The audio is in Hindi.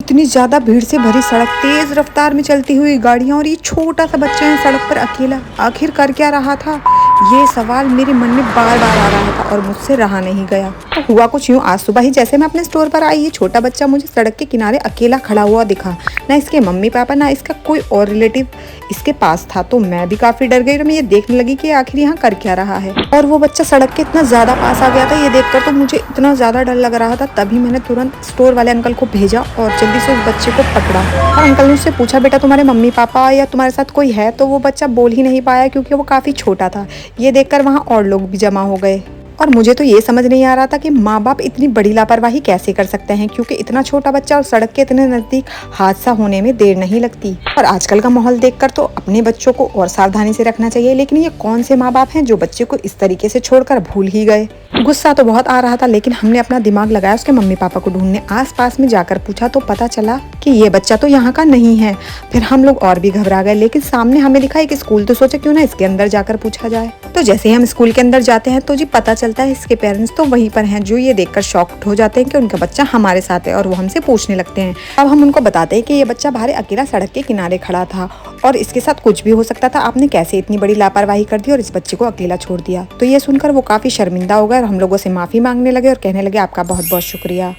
इतनी ज्यादा भीड़ से भरी सड़क, तेज रफ्तार में चलती हुई गाड़ियां और ये छोटा सा बच्चा है सड़क पर अकेला। आखिर कर क्या रहा था, ये सवाल मेरे मन में बार बार आ रहा था और मुझसे रहा नहीं गया। तो हुआ कुछ यूं, आज सुबह ही जैसे मैं अपने स्टोर पर आई, ये छोटा बच्चा मुझे सड़क के किनारे अकेला खड़ा हुआ दिखा। ना इसके मम्मी पापा ना इसका कोई और रिलेटिव इसके पास था। तो मैं भी काफी डर गई और मैं ये देखने लगी कि आखिर यहाँ कर क्या रहा है। और वो बच्चा सड़क के इतना ज्यादा पास आ गया था, ये देखकर तो मुझे इतना ज्यादा डर लग रहा था। तभी मैंने तुरंत स्टोर वाले अंकल को भेजा और जल्दी से उस बच्चे को पकड़ा। और अंकल ने उससे पूछा, बेटा तुम्हारे मम्मी पापा या तुम्हारे साथ कोई है? तो वो बच्चा बोल ही नहीं पाया क्योंकि वो काफी छोटा था। ये देखकर वहाँ और लोग भी जमा हो गए और मुझे तो ये समझ नहीं आ रहा था कि माँ बाप इतनी बड़ी लापरवाही कैसे कर सकते हैं, क्योंकि इतना छोटा बच्चा और सड़क के इतने नज़दीक हादसा होने में देर नहीं लगती। और आजकल का माहौल देखकर तो अपने बच्चों को और सावधानी से रखना चाहिए, लेकिन ये कौन से माँ बाप हैं जो बच्चे को इस तरीके से छोड़कर भूल ही गए। गुस्सा तो बहुत आ रहा था, लेकिन हमने अपना दिमाग लगाया उसके मम्मी पापा को ढूंढने। आस पास में जाकर पूछा तो पता चला कि ये बच्चा तो यहाँ का नहीं है। फिर हम लोग और भी घबरा गए, लेकिन सामने हमें दिखा एक स्कूल, तो सोचा क्यों ना इसके अंदर जाकर पूछा जाए। तो जैसे ही हम स्कूल के अंदर जाते हैं तो जी पता चलता है इसके पेरेंट्स तो वहीं पर हैं, जो ये देखकर शॉक्ड हो जाते हैं कि उनका बच्चा हमारे साथ है और वो हमसे पूछने लगते हैं। अब हम उनको बताते हैं कि ये बच्चा बाहर अकेला सड़क के किनारे खड़ा था और इसके साथ कुछ भी हो सकता था। आपने कैसे इतनी बड़ी लापरवाही कर दी और इस बच्चे को अकेला छोड़ दिया। तो ये सुनकर वो काफी शर्मिंदा हो गए और हम लोगों से माफी मांगने लगे और कहने लगे आपका बहुत बहुत शुक्रिया।